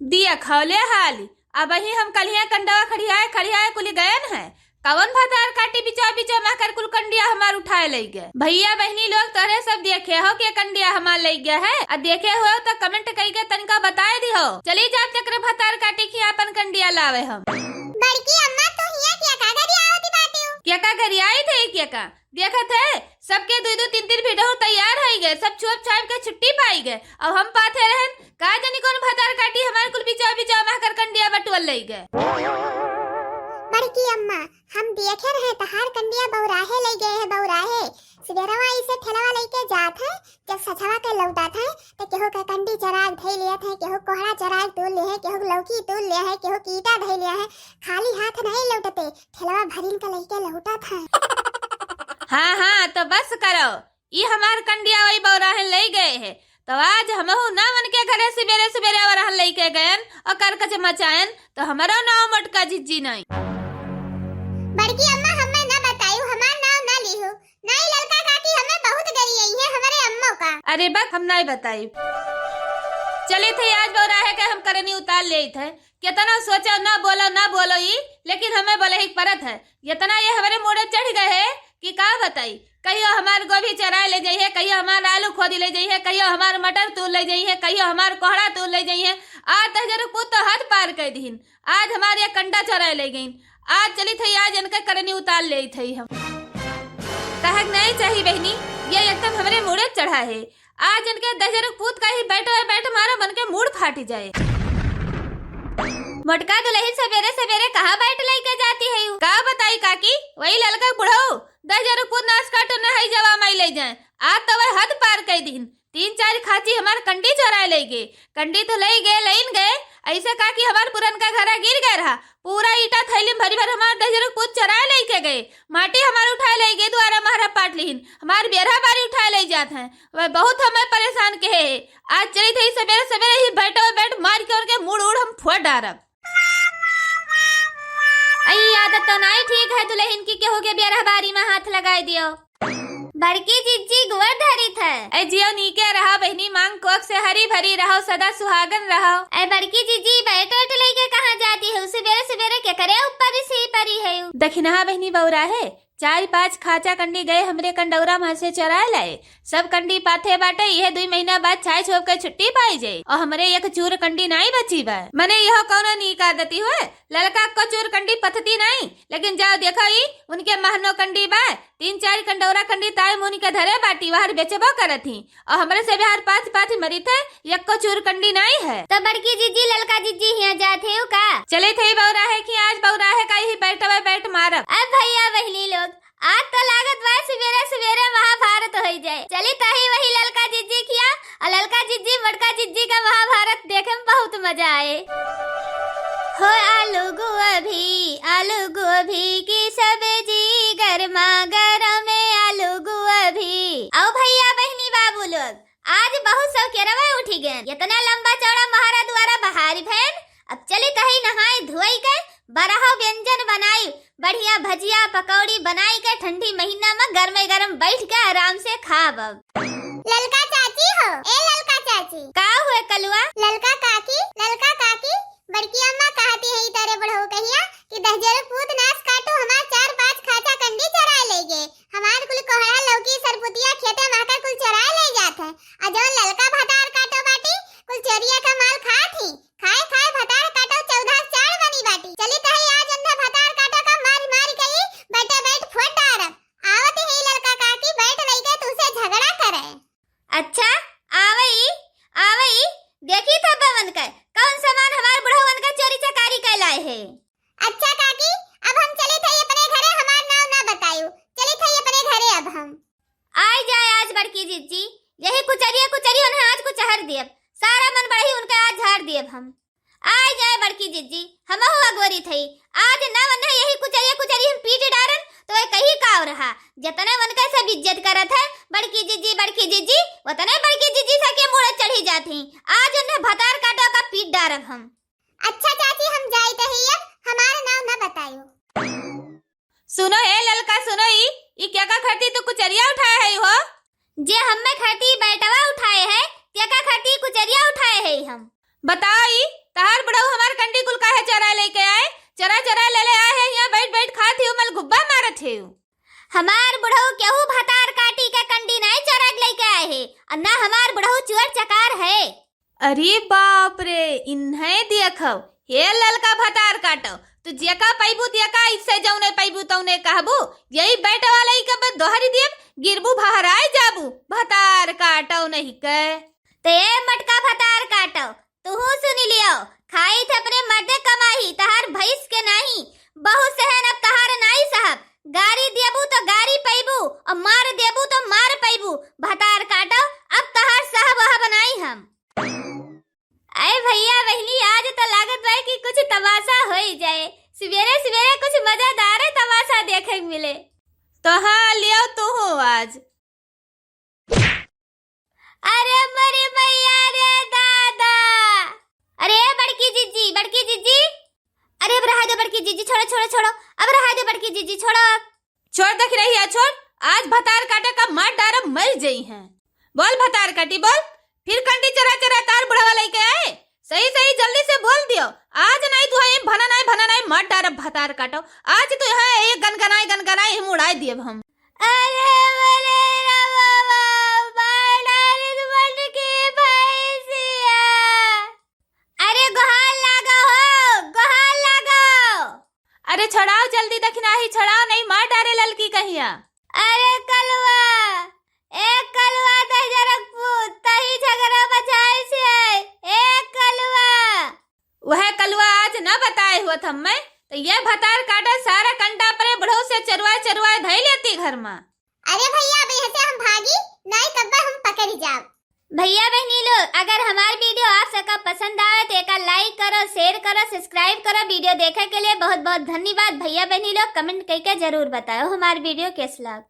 दिया खौले हाली अब ही हम कलिया कंडवा खड़ियाए कुली गए है कवन भतार काटी बिचा बिचा में कर कुल कंडिया हमार उठाए ले गए। भैया बहनी लोग तोरे सब देखे हो कि कंडिया हमार ले गया है और देखे हो तो कमेंट करके तनिका बताए दी हो। चली जा चक्र भतार काटी की अपन कंडिया लावे हम। बड़की अम्मा तो हिया क्या का गरिया होती बाटी हो क्या का गरियाई थे क्या का देखा थे सबके दो दो तीन तीन वीडियो तैयार हो गए सब चुप चाप के छुट्टी पाई गए अब हम पाथे रहन का जानी कौन भतार काटी हमार कुल बिचा बिचा में कर कंडिया बटुअल ले गए। बड़की अम्मा हम देखे रहे तहार कंडिया बौराहे ले गए है बौराहे सवेरवा इसे ठेलावा लेके जात है जब सछवा के लौटात है तो केहू का कंडी चराग धई लिया है केहू कोहड़ा चराग तोल ले है केहू लौकी तोल लिया है केहू कीटा धई लिया है खाली हाथ नहीं लौटते ठेलावा भरीन का लेके लौटात है। हाँ तो बस करो ये हमार कंडिया वही बौराहे ले गए है तो आज हमहू ना मन के घरे सवेरे सवेरे वरहन लेके गयन और कर कच मचायन तो हमारा नाव मटका जिज्जी नहीं। बड़की अम्मा हमें ना बताइयो हमार नाम ना लिहो नहीं ललका काकी हमें बहुत गरियाई है हमारे अम्मो का। अरे बक हम नहीं बताई चले थे आज बौराहे के हम करनी उतार ले थे कितना सोचा ना बोलो ये लेकिन हमें बोले ही परत है इतना ये हमारे मोड़े चढ़ गए है कि का बताई कहियो हमार गोभी चराए ले जाइए कहियो हमार आलू खोदी ले जाइए कहियो हमार मटर तोड़ ले जाइए कहियो हमार कोहड़ा तोड़ ले जाइए आज तहजर पुत तो हद पार कर दीन आज हमारे ये कंडा चराए ले गई आज चली थी आज इनका करनी उतार ले थी हम कहक नहीं चाहिए बहनी ये एकदम हमारे मुड़े चढ़ा है आज इनके दहजर पुत का ही बैठ मारा बन के मूड फाटी जाए। मोटका दुल्हन सवेरे सवेरे कहाँ बैठ लेके जाती है का बताई काकी वही ललका बुढ़ाऊ 10,000 पुत नाश काटो न है जवा माई ले जाए आज तो वह हद पार कर दिन 3-4 खाची हमार कंडी चोराए ले गए कंडी तो ले गए लेन गए ऐसे काकी हमार पुरन का घरा गिर गया रहा पूरा ईटा थैली भरी भर हमार 10,000 पुत चराए लेके गए माटी हमार उठाए ले गए द्वारा महारा पाट लीन हमार बेरहा बारी उठाए ले जाते हैं वह बहुत हमें परेशान के है आज चली थी सवेरे सवेरे ही बैठ मार के उनके मुड़ उड़ हम फोड़ डारब। आई आदत तो नहीं ठीक है दुल्हन की के हो गया बेरहा बारी में हाथ लगाए दियो। बड़की जिज्जी गुवर धरी थे ऐ जियो नीके रहो बहनी मांग कोक से हरी भरी रहो सदा सुहागन रहो। ऐ बड़की जिज्जी बैठ लेके कहाँ जाती है सवेरे सवेरे क्या करे ऊपर से परी है दखिनहा बहनी बौरा है 4-5 खाचा कंडी गए हमरे कंडौरा में से चराए लाए सब कंडी पाथे बाटे यह 2 महीना बाद छाई छोप के छुट्टी पाई जाये और हमरे एक चूर कंडी नहीं बची बा मने यह कौन नीक आदती हुए लड़का को चूर कंडी पथती नहीं लेकिन जाओ देखो ही उनके महनो कंडी बा 3-4 कंडौरा कंडी ताई मुनि के धरे बाटी बाहर बेचबो करत ही और हमरे से बिहार 5 मरी थे एक को चूर कंडी नहीं है। तो बड़की जिज्जी ललका जिज्जी यहाँ जाते हो का चले थे बौरा है कि आज बौरा है का ही बैठ मारब। अब भैया बहनी लोग आज तो लागत बा सवेरे सवेरे महाभारत हो जाए चली तही वही ललका जिज्जी किया और ललका जिज्जी मटका जिज्जी का महाभारत देखे में बहुत मजा आए हो। आलू गोभी की सब्जी गर्मा गर्म आलू गोभी। आओ भैया बहनी बाबू लोग आज बहुत सौ के रवा उठी गए इतना लंबा चौड़ा महारा द्वारा बहारी भैन अब चली तही नहाई धोई के बरहा व्यंजन बनाई बढ़िया भजिया पकौड़ी बनाई के ठंडी महीना में गरम बैठ के आराम से खाब। ललका चाची हो ए ललका चाची का हुए कलुआ ललका काकी बड़की अम्मा कहती है तारे बढ़ो कहिया कि 10,000 पूत नाश काटो हमार 4-5 खाचा कंडी चराए ले गए हमार कुल कोहड़ा लौकी सरपुतिया खेते माकर कुल चराए ले जात है और जौन ललका भतार काटो बाटी कुल चोरिया का माल खात ही खाए भतार काटो 14 बनी बाटी चली तही आज अंधा भतार काटो का मार गई बैठ फोड़ डारब आवत ही ललका काकी बैठ रही के तुझसे झगड़ा करे। अच्छा आवई देखी था बवन का कौन सामान हमार बुढ़वन का चोरी चकारी कैलाए है। अच्छा काकी अब हम चले थे अपने घरे हमार नाम ना बताइयो चले थे अपने घरे अब हम आई जाए आज बड़की जिज्जी यही कुचरी उन्हें आज कुछ हर दियब सारा मन बढ़ी उनका आज झाड़ दियब हम आई जाए बड़की जिज्जी हम अगोरी थई आज ना मन यही कुचरी हम पीट डारन तो कहीं काव रहा जतने मन का सब इज्जत करत है बड़की जिज्जी उतने बड़की जिज्जी से के मुड़े चढ़ी जाती आज उन्हें भतार काटो का पीट डारब हम। अच्छा चाची हम जाई तही अब हमारा नाम ना बताइयो। सुनो ए ललका सुनो ई क्या का खरती तो कुचरिया उठाए है हो जे हम में खरती बैठवा उठाए है क्या का खरती कुचरिया उठाए है हम बताओ ई तहार हमार बुढ़ऊ केहू भतार काटी के कंडी नहीं चरग लेके आए है और ना हमार बुढ़ऊ चुअर चकार है। अरे बाप रे, इन्हें देखो हे ललका भतार काटो, तू जेका पैबू दियका इससे जौने पैबू तौने कहबू, यही बैठे वाला ही के दोहरी दियब गिरबू बहराए जाबू, भतार काटो नहीं के। ते मटका भतार काटो, तू सुनी लियो, खाई थे अपने मर्दे कमाही, तहार भैंस के नहीं, बहु सहन अब तहार नहीं साहब, गारी देबू तो गारी पैबू और मार देबू तो मार पैबू, भतार काटो अब तहार साहब वह बनाई हम। अरे भैया बहनी आज तो लागत है कि कुछ तमाशा हो ही जाए, सवेरे सवेरे कुछ मजेदार तमाशा देखे मिले। तो हाँ लियो तू हो आज। अरे मरे मैया रे दादा, अरे बड़की जीजी, अरे अब रहा दो बड़की जीजी, छोड़ो छोड़ो छोड़ो, अब रहा दो बड़की जीजी, छोड़ो छोड़ देख रही है, छोड़, आज भतार काटे का मार डारब मर जई है। बोल भतार काटी बोल, फिर कंडी चरा चरा तार बुढ़ावा लेके आए, सही सही जल्दी से बोल दियो, आज नहीं तू है भना नहीं मार डारब भतार काटो, आज तो यहाँ एक गनगनाए हम उड़ाए दिए हम। अरे मरे रवा बाड़ारे दुमन के भैंसिया, अरे गोहाल लगाओ, अरे छड़ाओ जल्दी, दखना ही छड़ाओ, नहीं मार डारे ललकी कहिया। अरे कलवा एक कलवा दजरकपूत तही झगड़ा बचाए से एक कलवा, वह कलवा आज न बताए हुआ था मैं, तो ये भतार काटा सारा कंटा परे बढ़ो से चरवाए धई लेती घर में। अरे भैया अब यहाँ से हम भागी नहीं, कब्बा हम पकड़ जाओ। भैया बहनी लोग, अगर हमारी वीडियो आप सबका पसंद आए तो एक लाइक करो, शेयर करो, सब्सक्राइब करो। वीडियो देखने के लिए बहुत बहुत धन्यवाद। भैया बहनी लोग कमेंट करके जरूर बताओ हमारी वीडियो कैसा लगा।